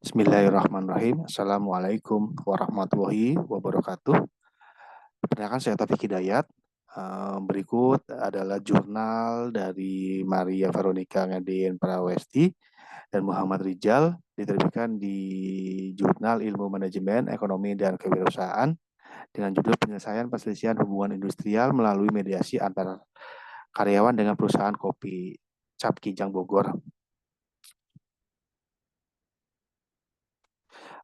Bismillahirrahmanirrahim. Assalamualaikum warahmatullahi wabarakatuh. Perkenalkan saya Taufik Hidayat. Berikut adalah jurnal dari Maria Veronica Ngedin Prawesti dan Muhammad Rijal, diterbitkan di Jurnal Ilmu Manajemen, Ekonomi, dan Kewirausahaan dengan judul Penyelesaian Perselisihan Hubungan Industrial melalui Mediasi Antara Karyawan dengan Perusahaan Kopi Cap Kijang Bogor.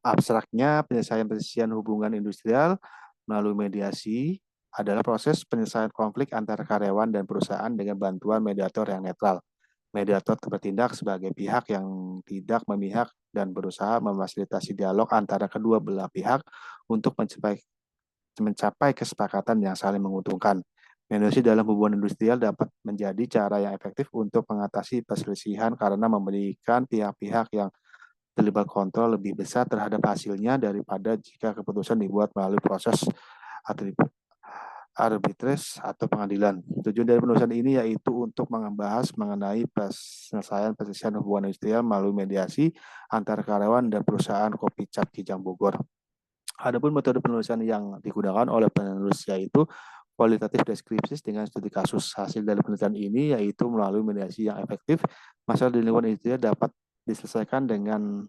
Abstraknya, penyelesaian hubungan industrial melalui mediasi adalah proses penyelesaian konflik antara karyawan dan perusahaan dengan bantuan mediator yang netral. Mediator bertindak sebagai pihak yang tidak memihak dan berusaha memfasilitasi dialog antara kedua belah pihak untuk mencapai kesepakatan yang saling menguntungkan. Mediasi dalam hubungan industrial dapat menjadi cara yang efektif untuk mengatasi perselisihan karena memberikan pihak-pihak yang terlibat kontrol lebih besar terhadap hasilnya daripada jika keputusan dibuat melalui proses arbitris atau pengadilan. Tujuan dari penulisan ini yaitu untuk membahas mengenai penyelesaian perselisihan hubungan industrial melalui mediasi antara karyawan dan perusahaan kopi cap Kijang Bogor. Adapun metode penulisan yang digunakan oleh penulis yaitu kualitatif deskripsi dengan studi kasus. Hasil dari penelitian ini yaitu melalui mediasi yang efektif, masalah di lingkungan industrial dapat diselesaikan dengan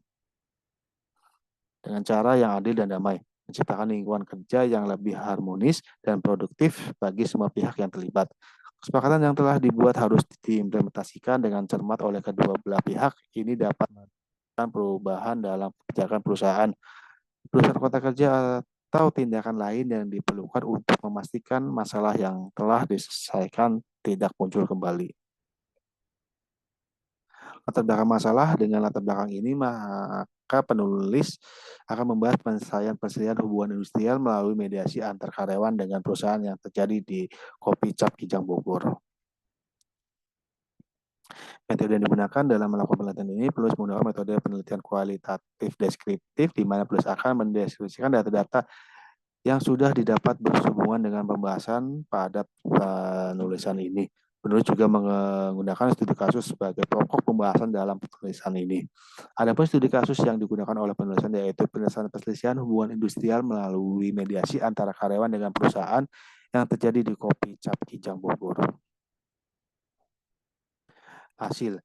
cara yang adil dan damai, menciptakan lingkungan kerja yang lebih harmonis dan produktif bagi semua pihak yang terlibat. Kesepakatan yang telah dibuat harus diimplementasikan dengan cermat oleh kedua belah pihak. Ini dapat melakukan perubahan dalam kebijakan perusahaan kontrak kerja atau tindakan lain yang diperlukan untuk memastikan masalah yang telah diselesaikan tidak muncul kembali. Latar belakang masalah. Dengan latar belakang ini, maka penulis akan membahas penyelesaian perselisihan hubungan industrial melalui mediasi antar karyawan dengan perusahaan yang terjadi di Kopi Cap Kijang Bogor. Metode yang digunakan dalam melakukan penelitian ini, penulis menggunakan metode penelitian kualitatif deskriptif, di mana penulis akan mendeskripsikan data-data yang sudah didapat berhubungan dengan pembahasan pada penulisan ini. Penulis juga menggunakan studi kasus sebagai pokok pembahasan dalam penulisan ini. Adapun studi kasus yang digunakan oleh penulisan yaitu penyelesaian perselisihan hubungan industrial melalui mediasi antara karyawan dengan perusahaan yang terjadi di Kopi Cap Kijang Bogor. Hasil.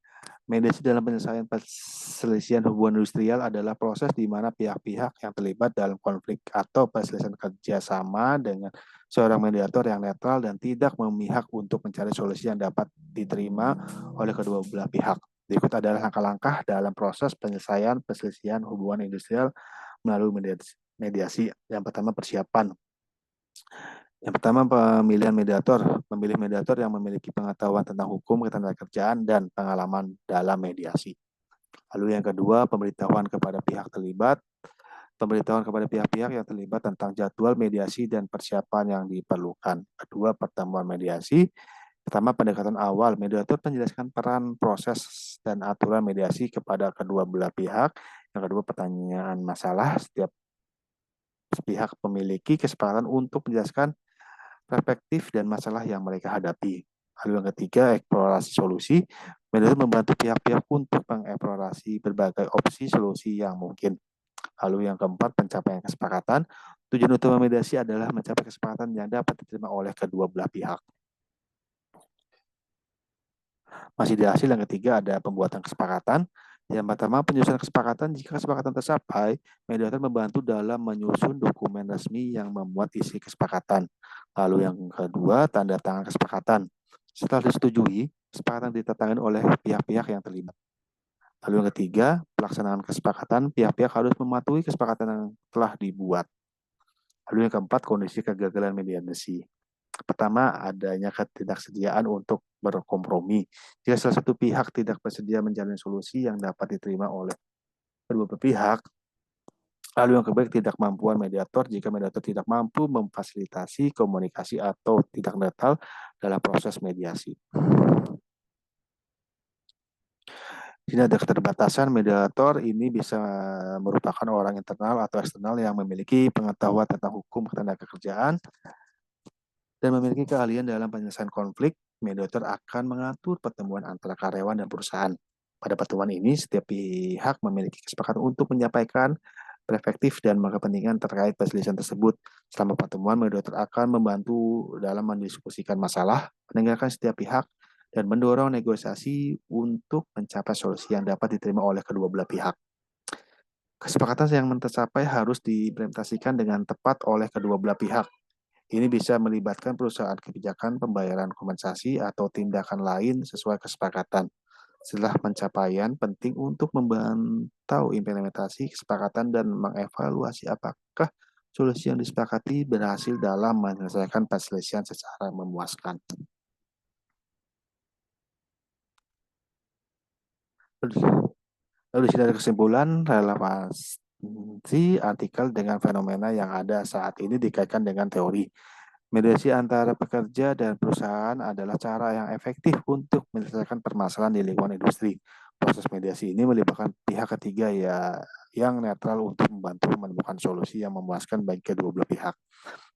Mediasi dalam penyelesaian perselisihan hubungan industrial adalah proses di mana pihak-pihak yang terlibat dalam konflik atau perselisihan kerjasama dengan seorang mediator yang netral dan tidak memihak untuk mencari solusi yang dapat diterima oleh kedua belah pihak. Berikut adalah langkah-langkah dalam proses penyelesaian perselisihan hubungan industrial melalui mediasi. Yang pertama, persiapan. Yang pertama, pemilihan mediator. Memilih mediator yang memiliki pengetahuan tentang hukum ketenagakerjaan dan pengalaman dalam mediasi. Lalu yang kedua, pemberitahuan kepada pihak terlibat. Pemberitahuan kepada pihak-pihak yang terlibat tentang jadwal mediasi dan persiapan yang diperlukan. Kedua, pertemuan mediasi. Pertama, pendekatan awal. Mediator menjelaskan peran, proses, dan aturan mediasi kepada kedua belah pihak. Yang kedua, pertanyaan masalah. Setiap pihak memiliki kesepakatan untuk menjelaskan perspektif dan masalah yang mereka hadapi. Lalu yang ketiga, eksplorasi solusi. Mediator membantu pihak-pihak untuk mengeksplorasi berbagai opsi solusi yang mungkin. Lalu yang keempat, pencapaian kesepakatan. Tujuan utama mediasi adalah mencapai kesepakatan yang dapat diterima oleh kedua belah pihak. Masih di hasil yang ketiga ada pembuatan kesepakatan. Yang pertama, penyusunan kesepakatan. Jika kesepakatan tercapai, mediator membantu dalam menyusun dokumen resmi yang memuat isi kesepakatan. Lalu yang kedua, tanda tangan kesepakatan. Setelah disetujui, kesepakatan ditandatangani oleh pihak-pihak yang terlibat. Lalu yang ketiga, pelaksanaan kesepakatan. Pihak-pihak harus mematuhi kesepakatan yang telah dibuat. Lalu yang keempat, kondisi kegagalan mediasi. Pertama, adanya ketidaksediaan untuk berkompromi. Jika salah satu pihak tidak bersedia menjalin solusi yang dapat diterima oleh kedua pihak, lalu yang kebaik, tidak mampuan mediator. Jika mediator tidak mampu memfasilitasi komunikasi atau tidak netral dalam proses mediasi. Ini ada keterbatasan mediator. Ini bisa merupakan orang internal atau eksternal yang memiliki pengetahuan tentang hukum ketenagakerjaan dan memiliki keahlian dalam penyelesaian konflik. Mediator akan mengatur pertemuan antara karyawan dan perusahaan. Pada pertemuan ini, setiap pihak memiliki kesepakatan untuk menyampaikan perspektif dan kepentingan terkait perselisihan tersebut. Selama pertemuan, moderator akan membantu dalam mendiskusikan masalah, mendengarkan setiap pihak, dan mendorong negosiasi untuk mencapai solusi yang dapat diterima oleh kedua belah pihak. Kesepakatan yang tercapai harus diimplementasikan dengan tepat oleh kedua belah pihak. Ini bisa melibatkan perusahaan kebijakan pembayaran kompensasi atau tindakan lain sesuai kesepakatan. Setelah pencapaian, penting untuk memantau implementasi kesepakatan dan mengevaluasi apakah solusi yang disepakati berhasil dalam menyelesaikan perselisihan secara memuaskan. Lalu di sini ada kesimpulan relevansi artikel dengan fenomena yang ada saat ini dikaitkan dengan teori. Mediasi antara pekerja dan perusahaan adalah cara yang efektif untuk menyelesaikan permasalahan di lingkungan industri. Proses mediasi ini melibatkan pihak ketiga yang netral untuk membantu menemukan solusi yang memuaskan bagi kedua belah pihak.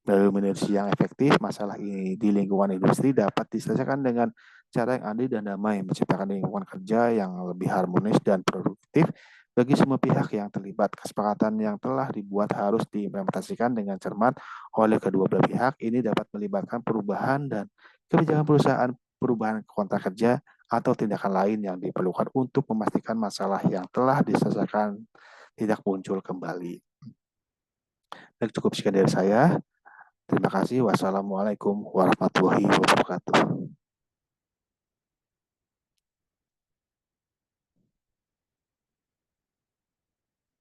Melalui mediasi yang efektif, masalah ini di lingkungan industri dapat diselesaikan dengan cara yang adil dan damai, menciptakan lingkungan kerja yang lebih harmonis dan produktif bagi semua pihak yang terlibat. Kesepakatan yang telah dibuat harus diimplementasikan dengan cermat oleh kedua belah pihak. Ini dapat melibatkan perubahan dan kebijakan perusahaan, perubahan kontrak kerja, atau tindakan lain yang diperlukan untuk memastikan masalah yang telah diselesaikan tidak muncul kembali. Baik, cukup sekian dari saya. Terima kasih. Wassalamualaikum warahmatullahi wabarakatuh.